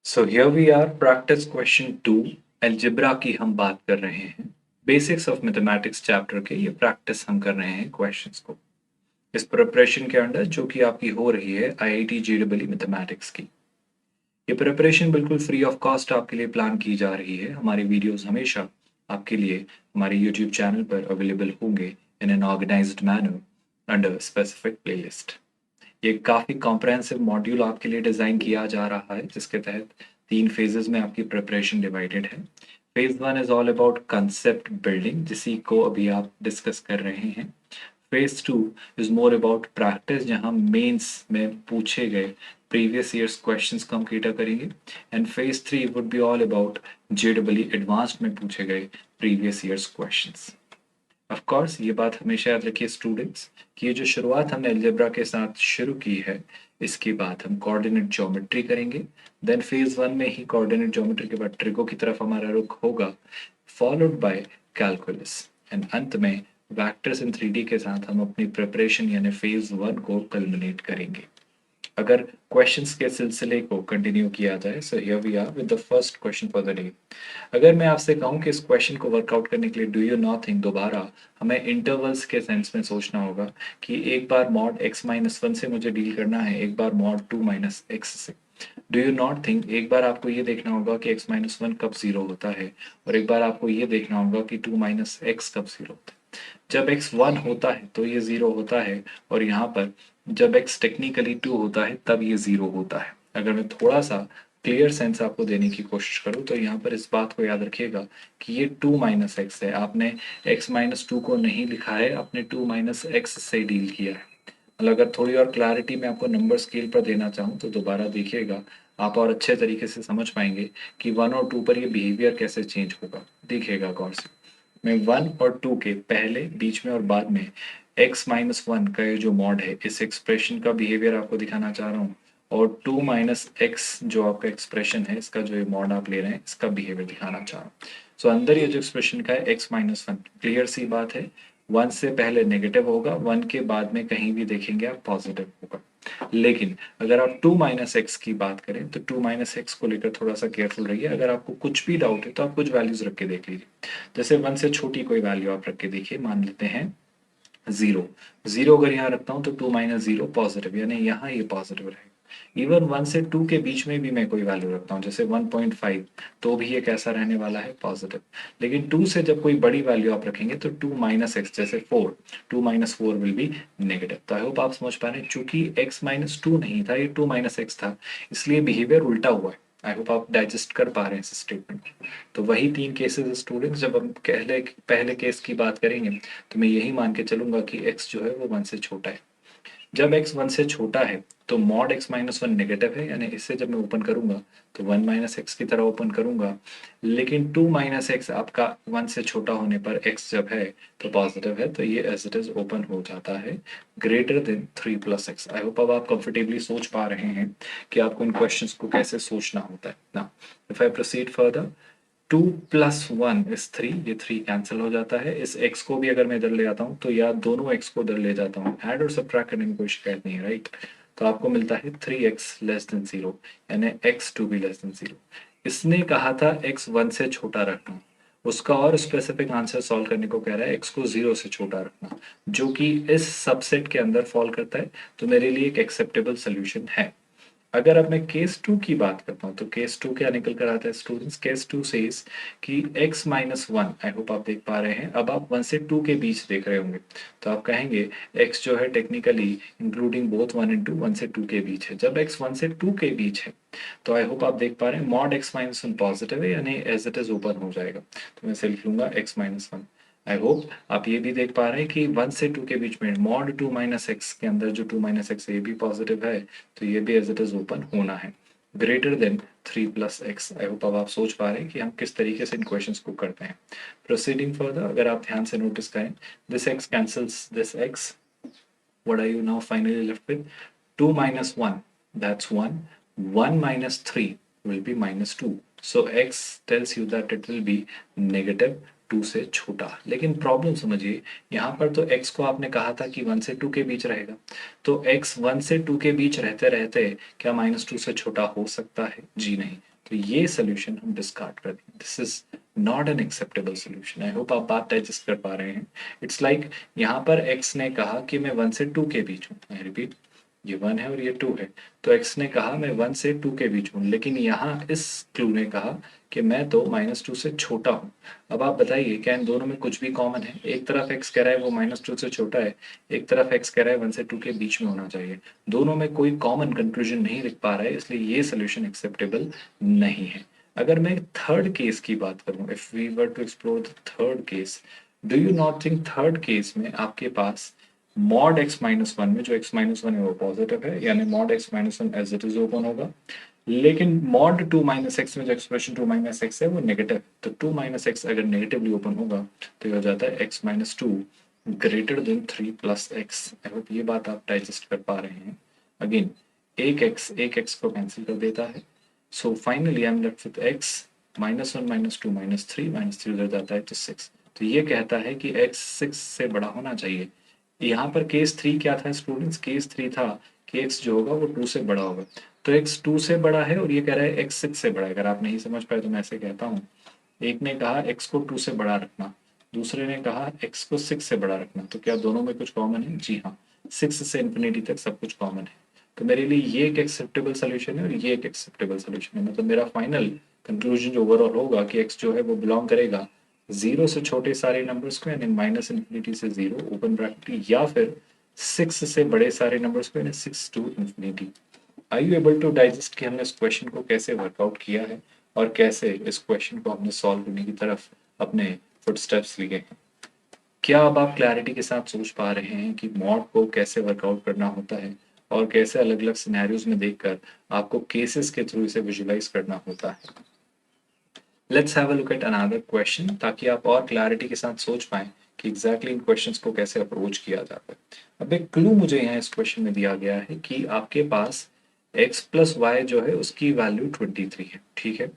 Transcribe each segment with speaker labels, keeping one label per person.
Speaker 1: So here we are practice question 2 algebra की हम बात कर रहे हैं। बेसिक्स ऑफ मैथमेटिक्स चैप्टर के ये प्रैक्टिस हम कर रहे हैं क्वेश्चंस को इस प्रिपरेशन के अंडर जो कि आपकी हो रही है आईआईटी जेईई मैथमेटिक्स की। ये प्रिपरेशन बिल्कुल फ्री ऑफ कॉस्ट आपके लिए प्लान की जा रही है। हमारी वीडियोस हमेशा आपके लिए हमारे यूट्यूब चैनल पर अवेलेबल होंगे in an organised manner under specific playlist. ये काफ़ी कॉम्प्रहेंसिव मॉड्यूल आपके लिए डिज़ाइन किया जा रहा है जिसके तहत 3 फेजेस में आपकी प्रिपरेशन डिवाइडेड है। Phase 1 is all about concept building जिसी को अभी आप डिस्कस कर रहे हैं। Phase 2 is more about practice जहां मेंस में पूछे गए प्रीवियस ईयर्स क्वेश्चंस को हम केटर करेंगे। And phase 3 would be all about JW advanced में पूछे गए previous years questions. Of course ये बात हमेशा याद रखिए स्टूडेंट्स कि ये जो शुरुआत हमने अलजेब्रा के साथ शुरू की है इसके बाद हम कोऑर्डिनेट ज्योमेट्री करेंगे। देन फेज 1 में ही कोऑर्डिनेट ज्योमेट्री के बाद ट्रिगो की तरफ हमारा रुख होगा, फॉलोड बाय कैलकुलस एंड अंत में वेक्टर्स इन 3D के साथ हम अपनी प्रिपरेशन यानी फेज 1 को कल्मिनेट करेंगे। अगर क्वेश्चंस के सिलसिले को कंटिन्यू किया जाए, so here we are with the first question for the day. अगर मैं आपसे कहूं कि इस क्वेश्चन को वर्कआउट करने के लिए डू यू नॉट थिंक दोबारा हमें इंटरवल्स के सेंस में सोचना होगा कि एक बार मॉड x-1 से मुझे डील करना है, एक बार मॉड 2-x से। डू यू नॉट थिंक एक बार आपको ये देखना होगा कि x-1 कब जीरो होता है और एक बार आपको ये देखना होगा कि 2-x कब जीरो होता है। जब x 1 होता है तो ये जीरो होता है और यहाँ पर जब x टेक्निकली 2 होता है तब ये जीरो होता है। अगर मैं थोड़ा सा क्लियर सेंस आपको देने की कोशिश करूँ तो यहाँ पर इस बात को याद रखिएगा कि ये 2-x है। आपने x-2 को नहीं लिखा है, आपने 2-x से डील किया है। मतलब अगर थोड़ी और क्लैरिटी मैं आपको नंबर स्केल पर देना चाहूँ तो दोबारा देखिएगा, आप और अच्छे तरीके से समझ पाएंगे कि 1 और 2 पर ये बिहेवियर कैसे चेंज होगा। देखिएगा गौर से, मैं 1 और 2 के पहले, बीच में और बाद में x-1 का ये जो मॉड है इस एक्सप्रेशन का बिहेवियर आपको दिखाना चाह रहा हूँ और 2-x जो आपका एक्सप्रेशन है इसका जो ये मॉड आप ले रहे हैं इसका बिहेवियर दिखाना चाह रहा हूँ। सो अंदर ये जो एक्सप्रेशन का है x-1, क्लियर सी बात है, 1 से पहले नेगेटिव होगा, 1 के बाद में कहीं भी देखेंगे आप पॉजिटिव होगा। लेकिन अगर आप 2-x की बात करें तो 2-x को लेकर थोड़ा सा केयरफुल रहिए। अगर आपको कुछ भी डाउट है तो आप कुछ वैल्यूज रख के देख लीजिए। जैसे 1 से छोटी कोई वैल्यू आप रख के देखिए, मान लेते हैं 0। 0 अगर यहाँ रखता हूँ तो 2-0 पॉजिटिव, यानी यहाँ ये पॉजिटिव रहेगा। इवन 1 से 2 के बीच में भी मैं कोई वैल्यू रखता हूँ जैसे 1.5, तो भी ये कैसा रहने वाला है, पॉजिटिव। लेकिन 2 से जब कोई बड़ी वैल्यू आप रखेंगे तो 2-x जैसे 4, 2-4 विल बी नेगेटिव। तो आई होप आप समझ पा रहे हैं, चूंकि x-2 नहीं था, ये 2-x था, इसलिए बिहेवियर उल्टा हुआ है। आई होप आप डाइजेस्ट कर पा रहे हैं इस स्टेटमेंट को। तो वही 3 केसेस स्टूडेंट्स, जब हम पहले पहले केस की बात करेंगे तो मैं यही मान के चलूंगा कि x जो है वो 1 से छोटा है। जब x 1 से छोटा है तो मॉड x-1 नेगेटिव है, यानी इसे जब मैं ओपन करूंगा तो 1-x की तरह ओपन करूंगा। लेकिन 2-x आपका 1 से छोटा होने पर x जब है तो पॉजिटिव है, तो ये एज इट इज ओपन हो जाता है greater than 3+x। I hope अब आप कंफर्टेबली सोच पा रहे हैं कि आपको इन क्वेश्चंस को कैसे सोचना होता है ना। If I proceed further, 2+1 is 3, ये 3 कैंसिल हो जाता है। इस x को भी अगर मैं इधर ले आता हूँ तो या दोनों x को इधर ले जाता हूँ, ऐड और सब्ट्रैक्ट करने में कोई शिकायत नहीं है, राइट। तो आपको मिलता है 3x <0, यानी x to be <0। इसने कहा था x 1 से छोटा रखना, उसका और स्पेसिफिक आंसर सॉल्व करने को कह रहा है x को 0 से छोटा रखना, जो कि इस सबसेट के अंदर फॉल करता है, तो मेरे लिए एक एक्सेप्टेबल सोल्यूशन है। अगर अब मैं केस 2 की बात करता हूँ तो केस 2 क्या निकल कर आता है स्टूडेंट्स, केस 2 सेज कि x-1, आई होप आप देख पा रहे हैं, अब आप 1 से 2 के बीच देख रहे होंगे तो आप कहेंगे x जो है टेक्निकली इंक्लूडिंग बोथ 1 and 2, 1 से 2 के बीच है। जब x 1 से 2 के बीच है तो आई होप आप देख पा रहे हैं मॉड x-1 पॉजिटिव है, यानी एज इट इज ओपन हो जाएगा, तो मैं इसे लिख लूंगा x-1। आई होप आप ये भी देख पा रहे हैं कि 1 से 2 के बीच में मॉड 2-x के अंदर जो 2-x है ये भी पॉजिटिव है, तो ये भी एज इट इज ओपन होना है greater than 3+x। I hope अब आप सोच पा रहे हैं कि हम किस तरीके से इन क्वेश्चंस को करते हैं। प्रोसीडिंग फर्दर, अगर आप ध्यान से नोटिस करें, this x cancels this x, what are you now finally left with? 2-1, that's 1, 1-3 will be -2, so x tells you that it will be -2 से छोटा। लेकिन प्रॉब्लम समझिए, यहाँ पर तो x को आपने कहा था कि 1 से 2 के बीच रहेगा, तो x 1 से 2 के बीच रहते रहते क्या -2 से छोटा हो सकता है? जी नहीं। तो ये सोल्यूशन हम डिस्कार्ड कर दें। This is not an acceptable solution. I hope आप बात डाइजेस्ट कर पा रहे हैं। इट्स लाइक यहाँ पर x ने कहा कि मैं 1 से 2 के बीच हूँ। आई रिपीट, ये 1 है और ये 2 है, तो x ने कहा मैं 1 से 2 के बीच हूँ, लेकिन यहाँ इस क्लू ने कहा कि मैं तो -2 से छोटा हूँ। अब आप बताइए क्या इन दोनों में कुछ भी कॉमन है? एक तरफ x कह रहा है वो -2 से छोटा है, एक तरफ x कह रहा है 1 से 2 के बीच में होना चाहिए। दोनों में कोई कॉमन कंक्लूजन नहीं दिख पा रहा है, इसलिए ये सोल्यूशन एक्सेप्टेबल नहीं है। अगर मैं थर्ड केस की बात करूं, if we were to explore the third case, do you not think third case में आपके पास मॉड x माइनस वन में जो x माइनस वन है वो पॉजिटिव है, यानी mod x minus one as it is open होगा, लेकिन मॉड 2 माइनस एक्स में जो एक्सप्रेशन 2 माइनस एक्स है वो नेगेटिव, तो 2 माइनस एक्स अगर नेगेटिवली ओपन होगा तो ये हो जाता है x minus two greater than 3 plus x. आई होप ये बात आप डाइजेस्ट कर पा रहे हैं। अगेन एक x को कैंसिल कर देता है, so finally I am left with x -1 -2 -3 -3 उधर जाता है तो 6। तो ये कहता है कि x 6 से बड़ा होना चाहिए। यहाँ पर केस 3 क्या था स्टूडेंट्स? केस 3 था कि x जो होगा वो 2 से बड़ा होगा। तो x 2 से बड़ा है और ये कह रहा है x 6 से बड़ा है। अगर आप नहीं समझ पाए तो मैं ऐसे कहता हूँ, एक ने कहा x को 2 से बड़ा रखना, दूसरे ने कहा x को 6 से बड़ा रखना, तो क्या दोनों में कुछ कॉमन है? जी हाँ, 6 से इन्फिनिटी तक सब कुछ कॉमन है। तो मेरे लिए ये एक एक्सेप्टेबल सोल्यूशन है और ये एक एक्सेप्टेबल सोल्यूशन है। मतलब मेरा फाइनल कंक्लूजन जो ओवरऑल होगा कि x जो है वो बिलोंग करेगा 0 से छोटे सारे नंबर्स को, यानी माइनस इन्फिनिटी से 0 ओपन ब्रैकेट, या फिर 6 से बड़े सारे नंबर्स को, यानी 6 to infinity. Are you able to digest कि हमने इस क्वेश्चन को कैसे वर्कआउट किया है और कैसे इस क्वेश्चन को हमने सॉल्व करने की तरफ अपने फुटस्टेप्स लिए हैं? क्या अब आप क्लैरिटी के साथ सोच पा रहे हैं कि मॉड को कैसे वर्कआउट करना होता है और कैसे अलग अलग सिनेरियोज में देखकर आपको केसेस के थ्रू इसे विजुलाइज करना होता है? Let's have a look at another question, ताकि आप और क्लैरिटी के साथ सोच पाएं कि एग्जैक्टली इन क्वेश्चंस को कैसे अप्रोच किया जाता है। अब एक क्लू मुझे यहाँ इस क्वेश्चन में दिया गया है कि आपके पास x प्लस वाई जो है उसकी वैल्यू 23 है, ठीक है,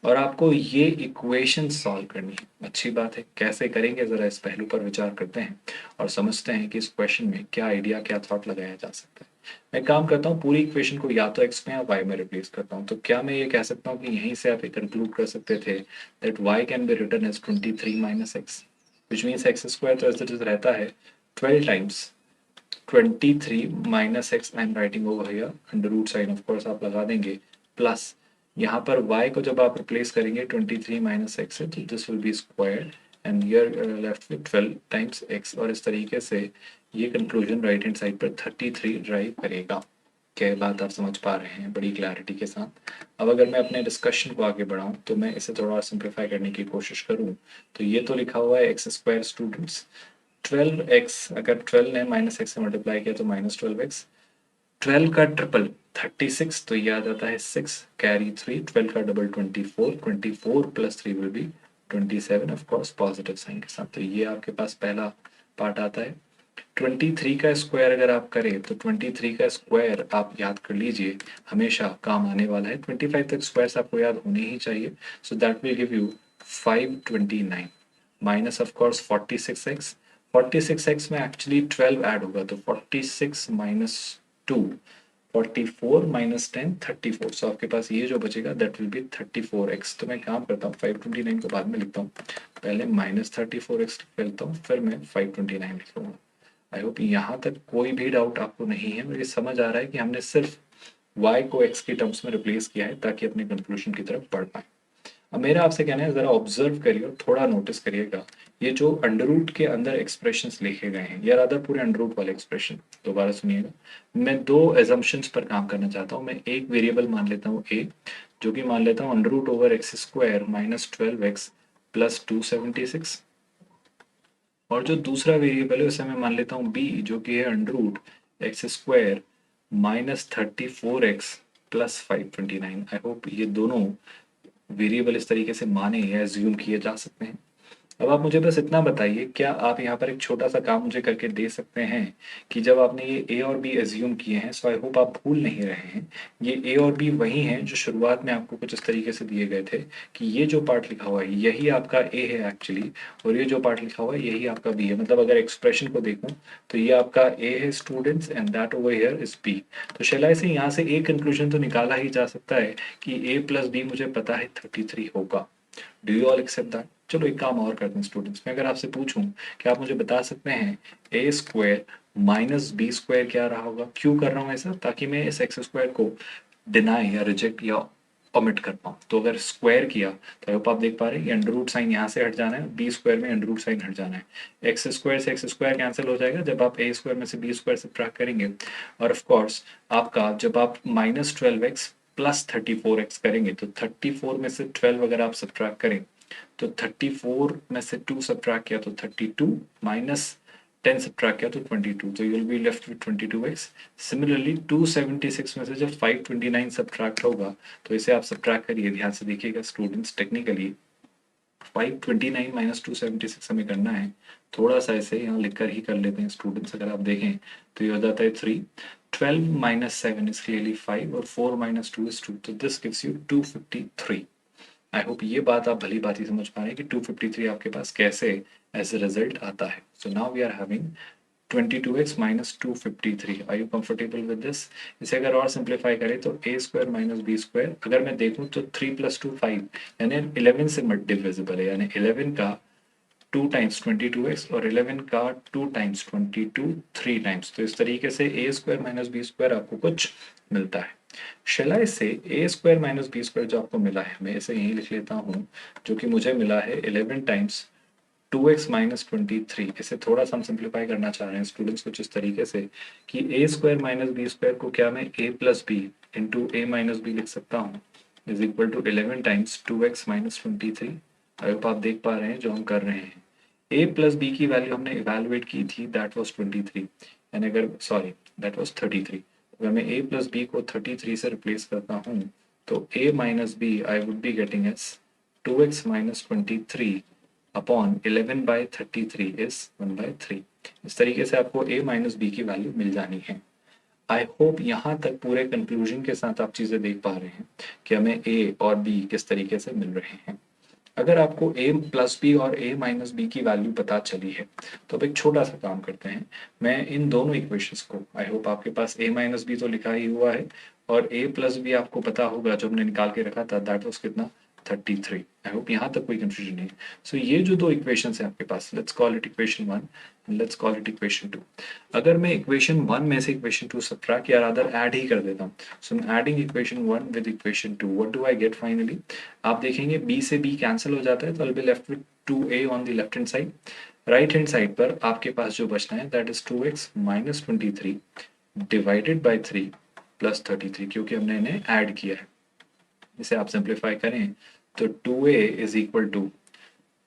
Speaker 1: और आपको ये इक्वेशन सॉल्व करनी है। अच्छी बात है, कैसे करेंगे जरा इस पहलू पर विचार करते हैं और समझते हैं कि इस क्वेश्चन में क्या आइडिया, क्या थॉट लगाया जा सकता है। मैं काम करता हूँ, पूरी इक्वेशन को या तो x में या y में रिप्लेस करता हूँ। तो क्या मैं ये कह सकता हूँ कि यहीं से आप कंक्लूड कर सकते थे that y can be written as 23 minus x, which means x square तो एज इट इज रहता है 12 times 23 minus x. I am writing over here under root sign of course आप लगा देंगे, प्लस यहाँ पर y को जब आप रिप्लेस करेंगे 23 माइनस एक्स है तो this will be square and you're left with 12 times x, और इस तरीके से ये कंक्लूजन राइट हैंड साइड पर 33 ड्राइव करेगा। क्या बात आप समझ पा रहे हैं बड़ी क्लैरिटी के साथ? अब अगर मैं अपने डिस्कशन को आगे बढ़ाऊं तो मैं इसे थोड़ा सिंप्लीफाई करने की कोशिश करूं, तो ये तो लिखा हुआ है एक्स स्क्वायर स्टूडेंट्स, 12x, अगर 12 ने माइनस एक्स से मल्टीप्लाई किया तो -12x, 12 का ट्रिपल 36, तो ये आ जाता है 6 कैरी 3, 12 का double 24, 24 plus 3 will be 27, of course positive sign के साथ। तो ये आपके पास पहला पार्ट आता है। 23 का स्क्वायर अगर आप करें तो 23 का स्क्वायर आप याद कर लीजिए, हमेशा काम आने वाला है। 25 तक स्क्वायर्स आपको याद होने ही चाहिए, so that will give you 529 minus of course 46x। 46x में एक्चुअली 12 ऐड होगा, तो 46 माइनस 2, 44 माइनस 10 34, सो आपके पास ये जो बचेगा दैट विल बी 34x। तो मैं काम करता हूँ 529 को बाद में लिखता हूँ, पहले -34x लिख लेता हूँ, फिर मैं 529 लिखूंगा। आई होप यहाँ तक कोई भी डाउट आपको नहीं है। मुझे समझ आ रहा है कि हमने सिर्फ y को x के टर्म्स में रिप्लेस किया है ताकि अपने कंक्लूजन की तरफ बढ़ पाए। अब मेरा आपसे कहना है जरा ऑब्जर्व करिए और थोड़ा नोटिस करिएगा, ये जो अंडर रूट के अंदर एक्सप्रेशंस लिखे गए हैं या रादर पूरे अंडर रूट वाले एक्सप्रेशन, दोबारा सुनिएगा। मैं दो एजम्पशंस पर काम करना चाहता हूँ। मैं एक वेरिएबल मान लेता हूँ a, जो कि मान लेता हूँ under root over x square minus 12x plus 276, और जो दूसरा वेरिएबल है उसे मैं मान लेता हूँ b, जो कि है under root x square -34x plus 529। I hope ये दोनों वेरिएबल इस तरीके से माने या एज्यूम किए जा सकते हैं। अब आप मुझे बस इतना बताइए, क्या आप यहाँ पर एक छोटा सा काम मुझे करके दे सकते हैं कि जब आपने ये ए और बी एज्यूम किए हैं, सो आई होप आप भूल नहीं रहे हैं, ये ए और बी वही हैं जो शुरुआत में आपको कुछ इस तरीके से दिए गए थे कि ये जो पार्ट लिखा हुआ है यही आपका ए है एक्चुअली, और ये जो पार्ट लिखा हुआ है यही आपका बी है। मतलब अगर एक्सप्रेशन को देखूं तो ये आपका ए है students and that over here is b. तो शैलाई से यहाँ से एक कंक्लूजन तो निकाला ही जा सकता है कि ए प्लस बी मुझे पता है 33 होगा। Do you all except that? चलो एक काम और करते हैं स्टूडेंट्स, मैं अगर आपसे पूछूं कि आप मुझे बता सकते हैं ए स्क्वायर माइनस बी स्क्वायर क्या रहा होगा? क्यों कर रहा हूँ ऐसा? ताकि मैं इस एक्स स्क्वायर को डिनाई या रिजेक्ट या ओमिट कर पाऊँ। तो अगर स्क्वायर किया तो आई होप आप देख पा रहे हैं अंडर रूट साइन यहाँ से हट जाना है, बी स्क्वायर में अंडर रूट साइन हट जाना है, एक्स स्क्वायर से एक्स स्क्वायर कैंसिल हो जाएगा जब आप ए स्क्वायर में से बी स्क्वायर सब्ट्रैक्ट करेंगे, और ऑफ कोर्स आपका जब आप माइनस 12x प्लस 34x करेंगे तो 34 में से 12 अगर आप सब्ट्रैक्ट करें तो 34 में से 2 सब्ट्रैक्ट किया तो 32 माइनस 10 सब्ट्रैक्ट किया तो 22, तो you will be left with 22x। Similarly 276 में से जब 529 सब्ट्रैक्ट होगा तो इसे आप सब्ट्रैक्ट करिए, ध्यान से देखिएगा स्टूडेंट्स, टेक्निकली 529 माइनस 276 हमें करना है, थोड़ा सा इसे यहाँ लिखकर ही कर लेते हैं स्टूडेंट्स। अगर आप देखें तो ये हो जाता है 3, 12 माइनस 7 इज क्लियरली 5 और 4 माइनस 2 इज 2, तो this gives you 253। I hope ये बात आप भली बात ही समझ पा रहे हैं कि 253 आपके पास कैसे एज ए रिजल्ट आता है। So now we are having 22x minus 253। Are you comfortable with this? इसे अगर और सिंप्लीफाई करें तो a square minus b square, अगर मैं देखूं तो 3 प्लस 2 5, यानी 11 से डिविजिबल है, यानी 11 का 2 टाइम्स 22x और 11 का 2 टाइम्स 22 3 टाइम्स, तो इस तरीके से a square minus b square आपको कुछ मिलता है। शैलाई से a square minus b square जो आपको मिला है, मैं इसे यहीं लिख लेता हूँ, जो कि मुझे मिला है 11 टाइम्स 2x माइनस 23। इसे थोड़ा सा हम सिंप्लीफाई करना चाह रहे हैं स्टूडेंट्स कुछ इस तरीके से कि a square minus b square को क्या मैं a plus b into a minus b लिख सकता हूँ, is equal to 11 times 2x minus 23। I hope आप देख पा रहे हैं जो हम कर रहे हैं। a प्लस बी की वैल्यू हमने इवेलुएट की थी, दैट वाज 23, यानी अगर सॉरी दैट वाज 33, अगर मैं a प्लस बी को 33 से रिप्लेस करता हूँ तो a minus b I would be getting as 2x minus 23 upon 11 by 33 is 1/3। इस तरीके से आपको a माइनस बी की वैल्यू मिल जानी है। आई होप यहाँ तक पूरे कंक्लूजन के साथ आप चीज़ें देख पा रहे हैं कि हमें a और b किस तरीके से मिल रहे हैं। अगर आपको a प्लस बी और a माइनस बी की वैल्यू पता चली है तो अब एक छोटा सा काम करते हैं, मैं इन दोनों इक्वेशंस को, आई होप आपके पास a माइनस बी तो लिखा ही हुआ है और a प्लस बी आपको पता होगा जो हमने निकाल के रखा था, दैट वाज कितना 33। आई होप यहाँ तक कोई कंफ्यूजन नहीं है। सो ये जो दो इक्वेशंस है आपके पास, let's call it equation 1 and let's call it equation 2। अगर मैं इक्वेशन 1 में से इक्वेशन 2 सब्ट्रैक्ट या रादर ऐड ही कर देता हूँ, so I am adding equation 1 with equation 2, what do I get finally? आप देखेंगे b से b कैंसिल हो जाता है तो I will be left with 2a on the left hand side. Right hand side पर आपके पास जो बचना है that is 2x minus 23 divided by 3 plus 33, क्योंकि हमने इन्हें ऐड किया है। इसे आप सिंप्लीफाई करें तो 2a is equal to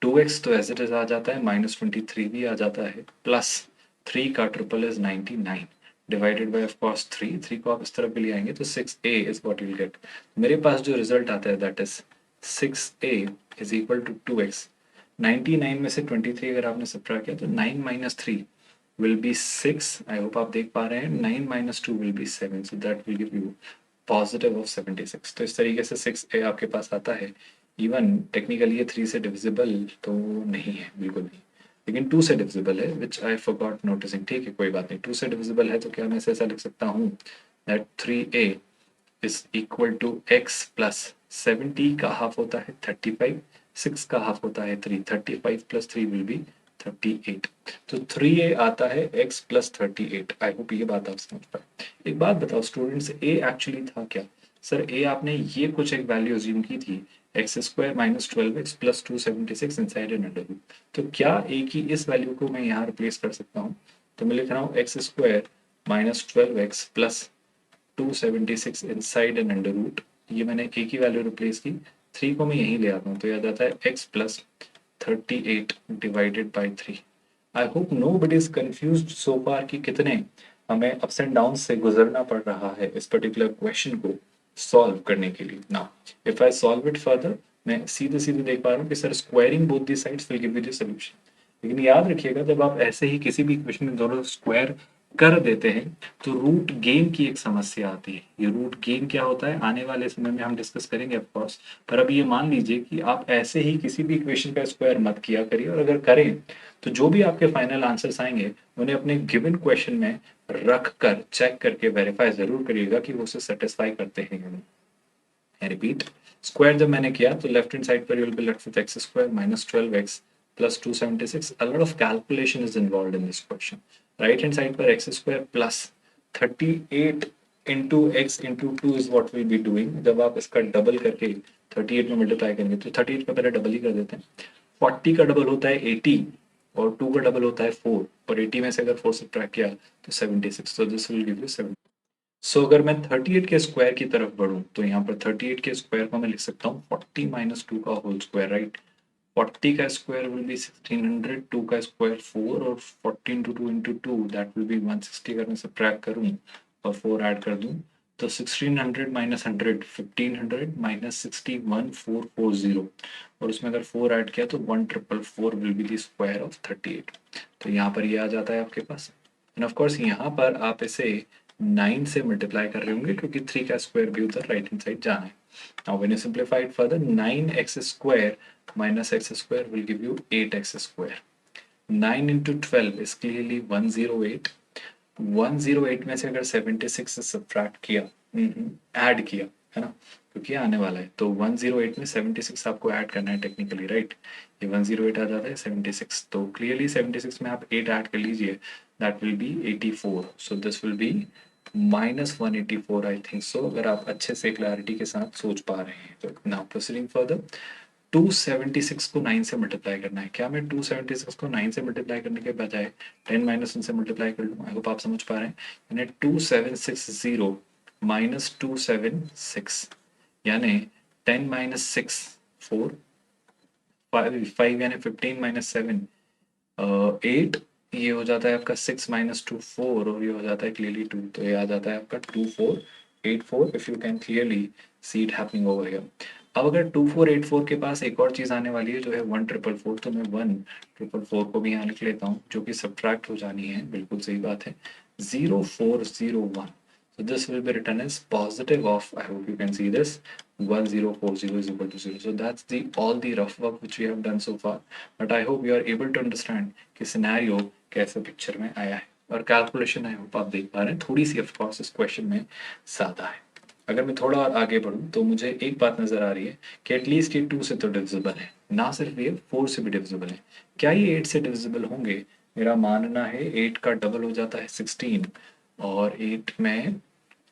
Speaker 1: 2x तो एज इट इज आ जाता है, माइनस 23 भी आ जाता है, प्लस 3 का triple is 99 divided by of course 3 को आप इस तरफ भी ले आएंगे तो 6a is what you will get. मेरे पास जो रिजल्ट आता है that is 6a is equal to 2x। 99 में से 23 अगर आपने सब्ट्रैक्ट किया तो 9 minus 3 will be 6। I hope आप देख पा रहे हैं 9 minus 2 will be 7, so that will give you positive of 76। तो इस तरीके से 6a आपके पास आता है। इवन टेक्निकली ये 3 से डिविजिबल तो नहीं है, बिल्कुल नहीं, लेकिन 2 से डिविजिबल है, विच आई फॉरगॉट नोटिसिंग। ठीक है कोई बात नहीं, 2 से डिविजिबल है तो क्या मैं इसे ऐसा लिख सकता हूँ that 3a is equal to x plus 70 का हाफ होता है 35, 6 का हाफ होता है 3, 35 प्लस 3 विल बी 38। तो 3a आता है x प्लस 38। आई होप ये बात आप समझ पाए। एक बात बताओ स्टूडेंट्स, a एक्चुअली था क्या? सर a आपने ये कुछ एक वैल्यू अज्यूम की थी x square minus 12x plus 276 inside an under root. तो क्या a की इस वैल्यू को मैं यहाँ रिप्लेस कर सकता हूँ? तो मैं लिख रहा हूँ x square minus 12x plus 276 inside an under root, ये मैंने a की वैल्यू रिप्लेस की, 3 को मैं यहीं ले आता हूँ तो याद आता है x plus 38 divided by 3। I hope nobody is confuse so far कि कितने हमें अप्स एंड डाउन से गुजरना पड़ रहा है इस पर्टिकुलर क्वेश्चन को सॉल्व करने के लिए। Now if I solve it further मैं सीधे सीधे देख पा रहा हूँ कि sir squaring both the sides will give you the solution. लेकिन याद रखिएगा जब आप ऐसे ही किसी भी इक्वेशन में दोनों स्क्वायर कर देते हैं तो रूट गेन की एक समस्या आती है। ये रूट गेन क्या होता है आने वाले समय में हम डिस्कस करेंगे ऑफ कोर्स, पर अभी ये मान लीजिए कि आप ऐसे ही किसी भी इक्वेशन का स्क्वायर मत किया करिए, और अगर करें तो जो भी आपके फाइनल आंसर्स आएंगे उन्हें अपने गिवन क्वेश्चन में रख कर चेक करके वेरीफाई जरूर करिएगा कि वो उसे सेटिस्फाई करते हैं या नहीं। I repeat, स्क्वायर जब मैंने किया तो लेफ्ट हैंड साइड पर you will be left with x square minus 12x plus 276. A lot of calculation is involved in this question. Right hand side पर x square plus 38 into x into 2 is what we'll be doing. जब आप इसका double करके 38 में multiply करेंगे तो 38 का पहले डबल ही कर देते हैं। 40 का डबल होता है 80 और 2 का डबल होता है 4, और 80 में से अगर 4 सब्ट्रैक्ट किया तो 76, तो दिस विल गिव यू 7। सो अगर मैं 38 के स्क्वायर की तरफ बढ़ूं तो यहाँ पर 38 के स्क्वायर को मैं लिख सकता हूँ 40 माइनस 2 का होल स्क्वायर, राइट। 40 का स्क्वायर विल बी 1600, 2 का स्क्वायर 4 और 40 into 2 into 2 that will be 160। अगर मैं सब्ट्रैक्ट करूँ और 4 ऐड कर दूँ तो 1600 माइनस 100 1500 माइनस 60 1440, और उसमें अगर 4 ऐड किया तो 1444 will be the square of 38। तो यहाँ पर ये आ जाता है आपके पास। एंड ऑफ कोर्स यहाँ पर आप इसे 9 से मल्टीप्लाई कर रहे होंगे क्योंकि 3 का स्क्वायर भी उधर राइट हैंड साइड जाना है। Now when you simplify it further, 9x square minus x square will give you 8x square. 9 into 12 is clearly 108. 108 में से अगर 76 से सब्ट्रैक्ट किया, ऐड किया, है ना, क्योंकि आने वाला है, तो 108 में 76 आपको ऐड करना है टेक्निकली, राइट। ये 108 आ जाता है 76, तो क्लियरली 76 में आप 8 ऐड कर लीजिए, that will be 84। So this will B minus 184 I think so, अगर आप अच्छे से क्लैरिटी के साथ सोच पा रहे हैं तो। नाउ प्रोसीडिंग फर्दर, 276 को 9 से मल्टीप्लाई करना है। क्या मैं 276 को 9 से मल्टीप्लाई करने के बजाय 10 माइनस 1 से मल्टीप्लाई कर लूँ? आई होप आप समझ पा रहे हैं। यानी 2760 माइनस 276 यानी 10 माइनस 6 4 5 यानी 15 माइनस 7 8, ये हो जाता है आपका 6 माइनस 2 4, और ये हो जाता है क्लियरली 2, तो ये आ जाता है आपका 2484 if you can clearly see it happening over here. अब अगर 2484 के पास एक और चीज़ आने वाली है जो है 1444, तो मैं 1444 को भी यहाँ लिख लेता हूँ जो कि सब्ट्रैक्ट हो जानी है, बिल्कुल सही बात है, 0401। So this will be written as positive of, I hope you can see this, 1040 is equal to 0. So that's the all the rough work which we have done so far. But I hope you are able to understand कि scenario कैसे picture में आया है, और calculation I hope आप देख पा रहे हैं थोड़ी सी ऑफ कोर्स इस क्वेश्चन में ज़्यादा है। अगर मैं थोड़ा और आगे बढ़ूँ तो मुझे एक बात नज़र आ रही है कि एटलीस्ट ये 2 से तो डिविजिबल है, ना सिर्फ ये 4 से भी डिविजिबल है। क्या ये 8 से डिविजिबल होंगे? मेरा मानना है 8 का डबल हो जाता है 16, और 8 में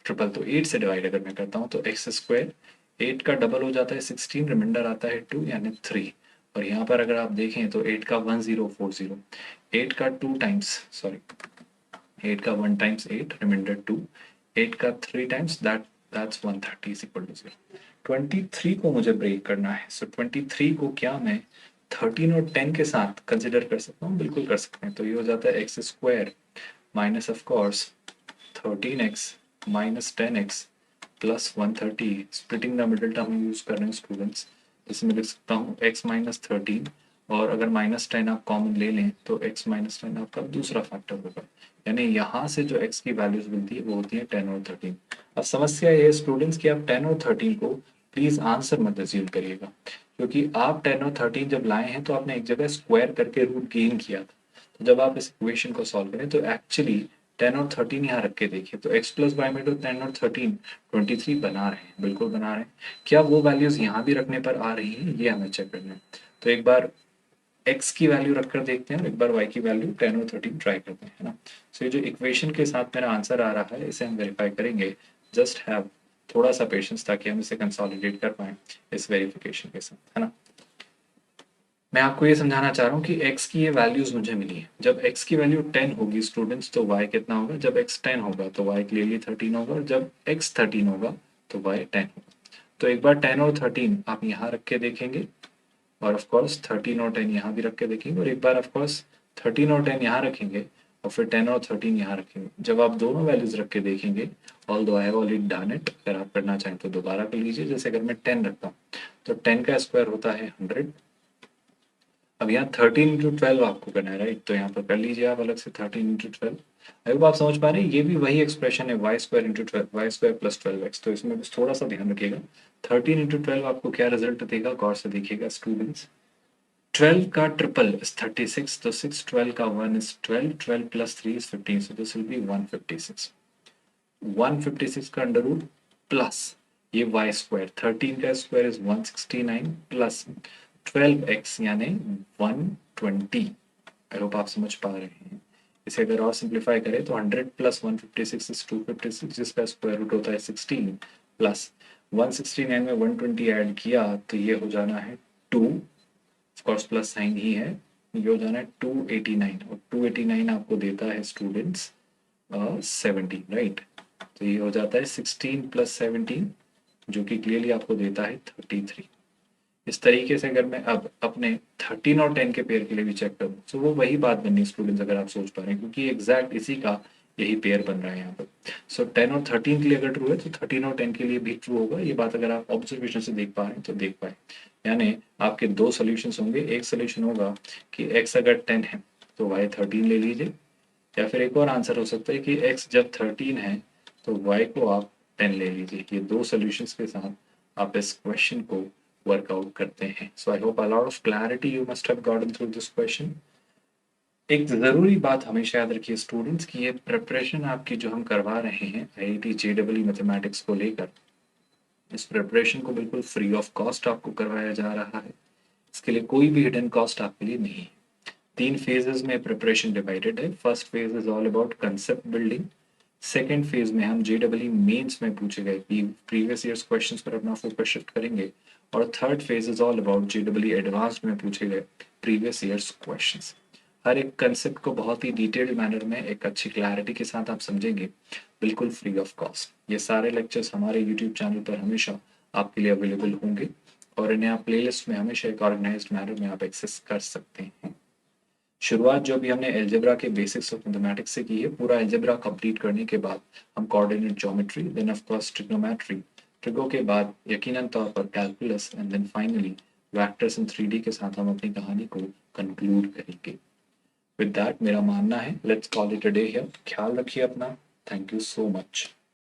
Speaker 1: ट्रिपल, तो 8 से डिवाइड अगर मैं करता हूँ तो एक्स स्क्वायर, 8 का डबल हो जाता है 16, रिमाइंडर आता है 2 यानी 3। और यहाँ पर अगर आप देखें तो 8 का 1040, 8 का 2 टाइम्स, सॉरी 8 का 1 टाइम्स 8, रिमाइंडर 2, 8 का 3 times that's 130 is equal to 0। 23 को मुझे ब्रेक करना है। सो 23 को क्या मैं 13 और 10 के साथ कंसिडर कर सकता हूँ? बिल्कुल कर सकते हैं। तो ये हो जाता है x square minus of course 13x minus 10x plus 130, splitting the middle term use कर रहे हैं स्टूडेंट्स, जैसे मैं लिख सकता हूँ x माइनस 13, और अगर माइनस 10 आप कॉमन ले लें तो x माइनस 10 आपका दूसरा फैक्टर होगा, यानी यहाँ से जो x की वैल्यूज मिलती है वो होती है 10 और 13। अब समस्या ये है स्टूडेंट्स कि आप 10 और 13 को प्लीज आंसर मत अज्यूम करिएगा, क्योंकि आप 10 और 13 जब लाए हैं तो आपने एक जगह स्क्वायर करके रूट गेन किया था। तो जब आप इस इक्वेशन को सॉल्व करें तो एक्चुअली 10 और 13 यहाँ रख के देखिए तो x प्लस वाई में तो 10 और 13 23 बना रहे हैं, बिल्कुल बना रहे हैं। क्या वो वैल्यूज यहाँ भी रखने पर आ रही हैं, ये हमें चेक करना है। तो एक बार x की वैल्यू रखकर देखते हैं और एक बार y की वैल्यू 10 और 13 ट्राई करते हैं, है ना। सो ये जो इक्वेशन के साथ मेरा आंसर आ रहा है इसे हम वेरीफाई करेंगे। जस्ट हैव थोड़ा सा पेशेंस ताकि हम इसे कंसोलिडेट कर पाएं इस वेरिफिकेशन के साथ, है ना। मैं आपको ये समझाना चाह रहा हूँ कि x की ये वैल्यूज मुझे मिली है। जब x की वैल्यू 10 होगी स्टूडेंट्स तो y कितना होगा? जब x 10 होगा तो y क्लियरली 13 होगा, और जब x 13 होगा तो y 10 होगा। तो एक बार 10 और 13 आप यहाँ रख के देखेंगे, और ऑफ कोर्स 13 और 10 यहाँ भी रख के देखेंगे, और एक बार ऑफ कोर्स 13 और 10 यहाँ रखेंगे और फिर 10 और 13 यहाँ रखेंगे। जब आप दोनों वैल्यूज रख के देखेंगे, although I have already done it, अगर आप करना चाहें तो दोबारा कर लीजिए। जैसे अगर मैं 10 रखता हूँ तो 10 का स्क्वायर होता है 100। अब यहाँ 13 इंटू 12 आपको करना है, राइट? तो यहाँ पर कर लीजिए आप अलग से 13 इंटू 12। अगर आप समझ पा रहे हैं, ये भी वही एक्सप्रेशन है y square into 12, y square plus 12x। तो इसमें बस थोड़ा सा ध्यान रखिएगा। 13 इंटू 12 आपको क्या रिजल्ट देगा, गौर से देखिएगा स्टूडेंट्स। 12 का ट्रिपल इज 36, तो 6 12 का 1 is 12, 12 plus 3 is 15, so this will be 156। 156 का अंडर रूट प्लस ये वाई स्क्वायर, 13 का स्क्वायर इज 169 प्लस 12x यानी 120। आई होप आप समझ पा रहे हैं। इसे अगर और सिंप्लीफाई करें तो 100 प्लस 156 इज 256, जिसका स्क्वायर रूट होता है 16 प्लस 169 में 120 ऐड किया तो ये हो जाना है 2, ऑफ कोर्स प्लस साइन ही है, ये हो जाना है 289, और 289 आपको देता है स्टूडेंट्स 70, राइट? तो ये हो जाता है 16 प्लस 17, जो कि क्लियरली आपको देता है 33। इस तरीके से अगर मैं अब अपने 13 और 10 के पेयर के लिए भी चेक करूँ तो वो वही बात बननी स्टूडेंट्स, अगर आप सोच पा रहे हैं, क्योंकि एग्जैक्ट इसी का यही पेयर बन रहा है यहाँ पर। सो 10 और 13 के लिए अगर ट्रू है तो 13 और 10 के लिए भी ट्रू होगा। ये बात अगर आप ऑब्जर्वेशन से देख पा रहे हैं तो देख पाए, यानी आपके दो सोल्यूशन होंगे। एक सोल्यूशन होगा कि x अगर 10 है तो y 13 ले लीजिए, या फिर एक और आंसर हो सकता है कि x जब 13 है तो y को आप 10 ले लीजिए। ये दो सॉल्यूशंस के साथ आप इस क्वेश्चन को वर्कआउट करते हैं। So I hope a lot of clarity you must have gotten through this question. एक ज़रूरी बात हमेशा याद रखिए स्टूडेंट्स की, ये प्रिपरेशन आपकी जो हम करवा रहे हैं IIT JEE मैथमेटिक्स को लेकर, इस प्रिपरेशन को बिल्कुल फ्री ऑफ कॉस्ट आपको करवाया जा रहा है। इसके लिए कोई भी हिडन कॉस्ट आपके लिए नहीं है। 3 फेजेस में प्रिपरेशन डिवाइडेड है। First phase is all about concept building. Second phase में हम JEE मेंस में पूछे गए प्रीवियस ईयर्स क्वेश्चंस पर अपना फोकस शिफ्ट करेंगे। और third phase is all about JEE advanced में पूछे गए प्रीवियस ईयर्स क्वेश्चंस। हर एक कंसेप्ट को बहुत ही डिटेल्ड मैनर में एक अच्छी क्लैरिटी के साथ आप समझेंगे, बिल्कुल फ्री ऑफ कॉस्ट। ये सारे लेक्चर्स हमारे यूट्यूब चैनल पर हमेशा आपके लिए अवेलेबल होंगे, और इन्हें आप प्लेलिस्ट में हमेशा एक ऑर्गेनाइज्ड मैनर में आप एक्सेस कर सकते हैं। शुरुआत जो भी हमने अलजेब्रा के बेसिक्स ऑफ मैथमेटिक्स से की है, पूरा अलजेब्रा कंप्लीट करने के बाद हम coordinate geometry, then of course trigonometry, trigo के बाद यकीनन तौर पर calculus, and then finally vectors in 3D के साथ हम अपनी कहानी को कंक्लूड करेंगे। विद दैट मेरा मानना है let's call it a day here. ख्याल रखिए अपना। Thank you so much.